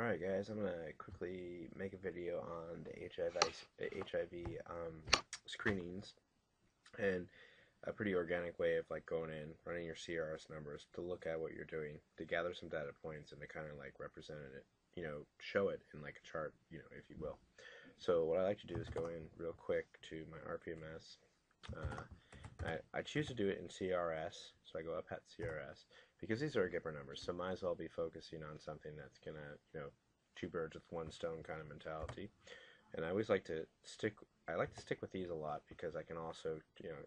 Alright guys, I'm going to quickly make a video on the HIV screenings, and a pretty organic way of like going in, running your CRS numbers to look at what you're doing, to gather some data points and to kind of like represent it, show it in like a chart, if you will. So what I like to do is go in real quick to my RPMS. I choose to do it in CRS, so I go up at CRS, because these are GIPR numbers, so might as well be focusing on something that's going to, two birds with one stone kind of mentality. And I always like to stick with these a lot because I can also,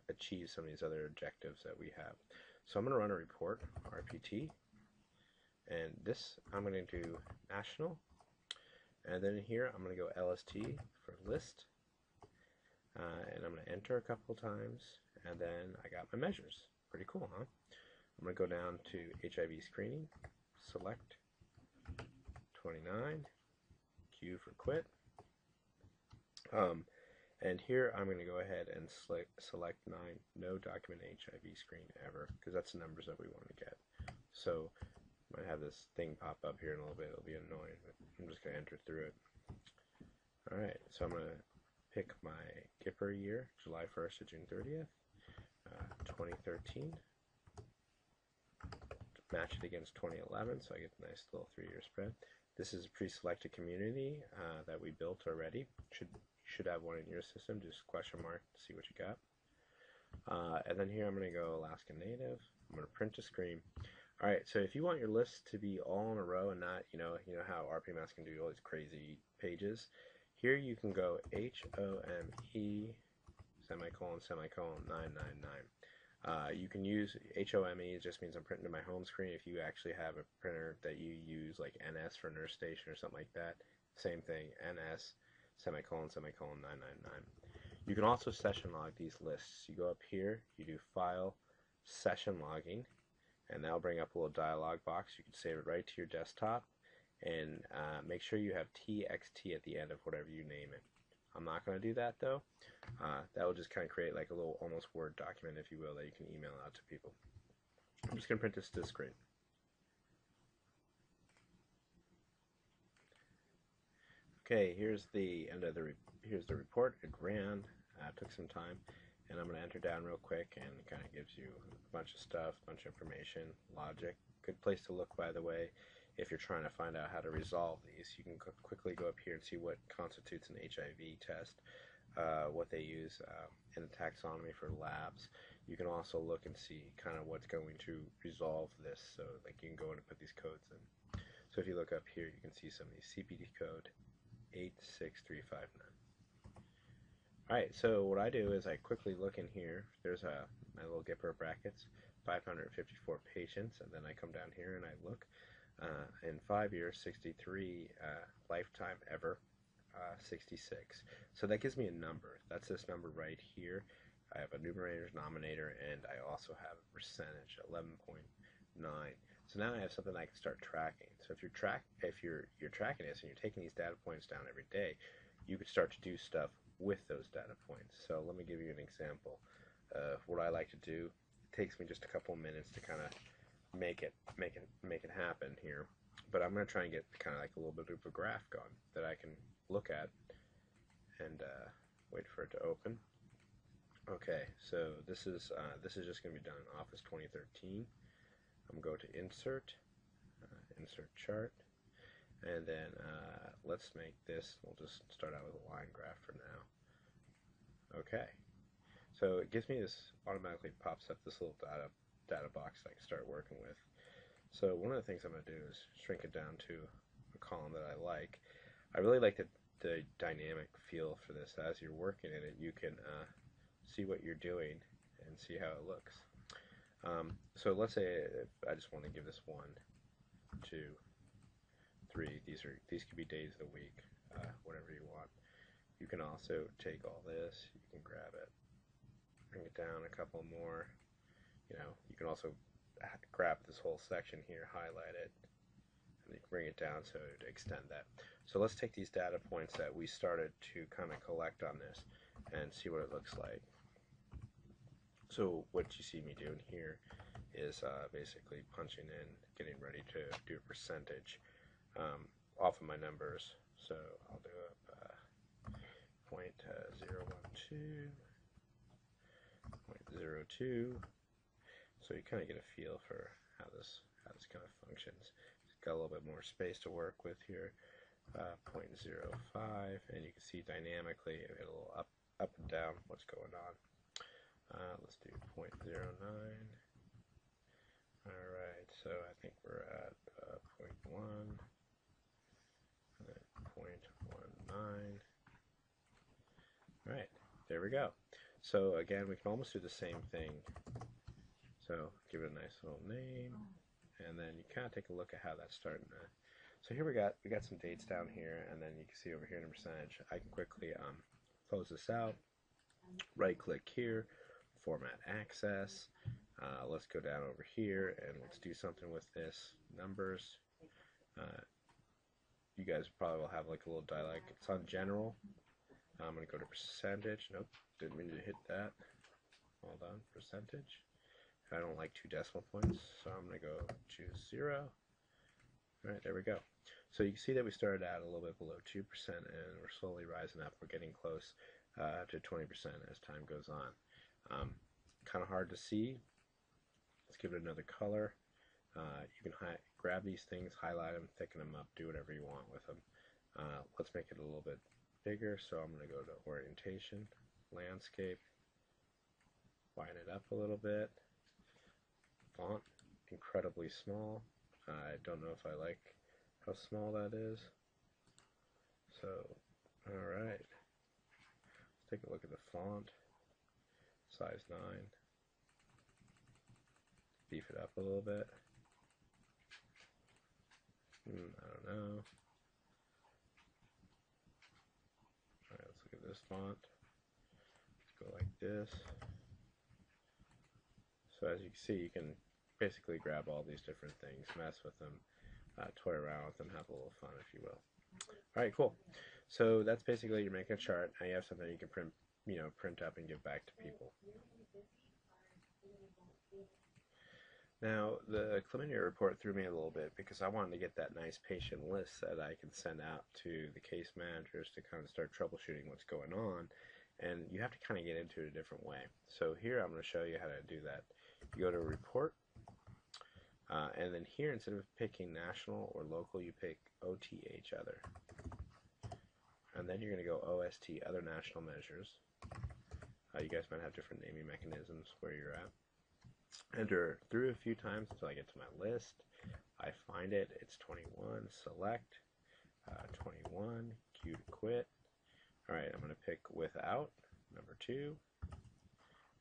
achieve some of these other objectives that we have. So I'm going to run a report, RPT, and this I'm going to do national, and then here I'm going to go LST for list, and I'm going to enter a couple times, and then I got my measures. Pretty cool, huh? I'm going to go down to HIV screening, select 29, Q for quit, and here I'm going to go ahead and select 9, no document HIV screen ever, because that's the numbers that we want to get. So I might have this thing pop up here in a little bit. It'll be annoying, but I'm just going to enter through it. Alright, so I'm going to pick my GIPR year, July 1st to June 30th, 2013. Match it against 2011, so I get a nice little 3-year spread. This is a pre-selected community that we built already. Should have one in your system. Just question mark to see what you got. And then here I'm going to go Alaska Native. I'm going to print a screen. All right. So if you want your list to be all in a row and not, you know how RPMS can do all these crazy pages. Here you can go HOME semicolon semicolon 999. You can use HOME, it just means I'm printing to my home screen. If you actually have a printer that you use like NS for nurse station or something like that, same thing, NS semicolon semicolon 999. You can also session log these lists. You go up here, you do file session logging, and that'll bring up a little dialog box. You can save it right to your desktop, and make sure you have TXT at the end of whatever you name it. I'm not going to do that though. That will just kind of create like a little almost Word document, if you will, that you can email out to people. I'm just going to print this to the screen. Okay, here's the end of here's the report. It ran, took some time, and I'm going to enter down real quick, and it kind of gives you a bunch of stuff, a bunch of information, logic. Good place to look, by the way, if you're trying to find out how to resolve these. You can quickly go up here and see what constitutes an HIV test, what they use in the taxonomy for labs. You can also look and see kind of what's going to resolve this, so like you can go in and put these codes in. So if you look up here, you can see some of these CPD code 86359. Alright, so what I do is I quickly look in here. There's my little GIPR brackets, 554 patients, and then I come down here and I look. In 5 years, 63, lifetime ever, 66. So that gives me a number. That's this number right here. I have a numerator, denominator, and I also have a percentage, 11.9. So now I have something I can start tracking. So if you're tracking this and you're taking these data points down every day, you could start to do stuff with those data points. So let me give you an example of what I like to do. It takes me just a couple of minutes to kind of make it happen here, but I'm going to try and get kind of like a little bit of a graph going that I can look at and wait for it to open. Okay, so this is just going to be done in Office 2013. I'm going to insert chart, and then let's make this, we'll just start out with a line graph for now. Okay, so it gives me this, automatically pops up this little data box that I can start working with. So one of the things I'm going to do is shrink it down to a column that I like. I really like the dynamic feel for this. As you're working in it, you can see what you're doing and see how it looks. So let's say I just want to give this 1, 2, 3. These could be days of the week, whatever you want. You can also take all this, you can grab it, bring it down a couple more. You can also grab this whole section here, highlight it, and you can bring it down so to extend that. So let's take these data points that we started to kind of collect on this and see what it looks like. So what you see me doing here is basically punching in, getting ready to do a percentage. off of my numbers. So I'll do a 0.012, 0.02. So you kind of get a feel for how this kind of functions. It's got a little bit more space to work with here. 0.05, and you can see dynamically a little up and down what's going on. Let's do 0.09. Alright, so I think we're at 0.1, and then 0.19. Alright, there we go. So again, we can almost do the same thing. So give it a nice little name, and then you kind of take a look at how that's starting to. So here we got some dates down here, and then you can see over here in the percentage. I can quickly close this out. Right click here, format access. Let's go down over here and let's do something with this numbers. You guys probably will have like a little dialog. It's on general. I'm going to go to percentage. Nope, didn't mean to hit that. Hold on, percentage. I don't like 2 decimal points, so I'm going to go choose 0. Alright, there we go. So you can see that we started out a little bit below 2%, and we're slowly rising up. We're getting close to 20% as time goes on. Kind of hard to see. Let's give it another color. You can grab these things, highlight them, thicken them up, do whatever you want with them. Let's make it a little bit bigger, so I'm going to go to orientation, landscape, widen it up a little bit. Font, incredibly small. I don't know if I like how small that is. So, alright. Let's take a look at the font. Size 9. Beef it up a little bit. I don't know. Alright, let's look at this font. Let's go like this. So as you can see, you can basically grab all these different things, mess with them, toy around with them, have a little fun, if you will. Alright, cool. So that's basically, you're making a chart. Now you have something you can print up and give back to people. Now, the chlamydia report threw me a little bit because I wanted to get that nice patient list that I can send out to the case managers to kind of start troubleshooting what's going on. And you have to kind of get into it a different way. So here I'm going to show you how to do that. You go to report, and then here instead of picking national or local, you pick OTH other. And then you're going to go OST other national measures. You guys might have different naming mechanisms where you're at. Enter through a few times until I get to my list. I find it, it's 21, select, 21, Q to quit. Alright, I'm going to pick without, number 2,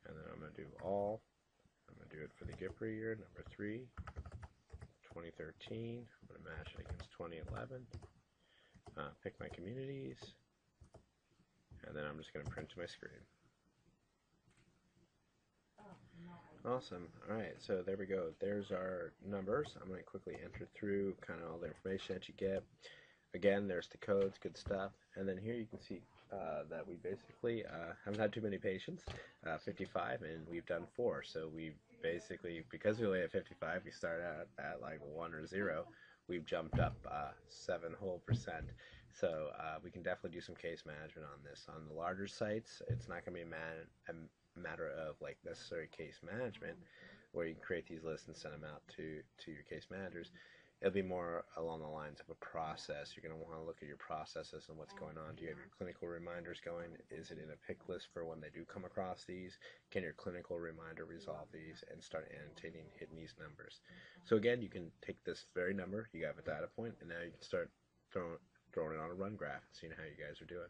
and then I'm going to do all. I'm going to do it for the GIPR year, number 3, 2013. I'm going to match it against 2011. Pick my communities, and then I'm just going to print to my screen. Awesome. Alright, so there we go. There's our numbers. I'm going to quickly enter through kind of all the information that you get. Again, there's the codes, good stuff. And then here you can see that we basically haven't had too many patients, 55, and we've done 4. So we basically, because we only have 55, we started out at like 1 or 0. We've jumped up 7 whole percent. So we can definitely do some case management on this. On the larger sites, it's not going to be a matter of like necessary case management where you can create these lists and send them out to your case managers. It'll be more along the lines of a process. You're going to want to look at your processes and what's going on. Do you have your clinical reminders going? Is it in a pick list for when they do come across these? Can your clinical reminder resolve these and start annotating, hitting these numbers? So again, you can take this very number, you have a data point, and now you can start throwing it on a run graph and seeing how you guys are doing.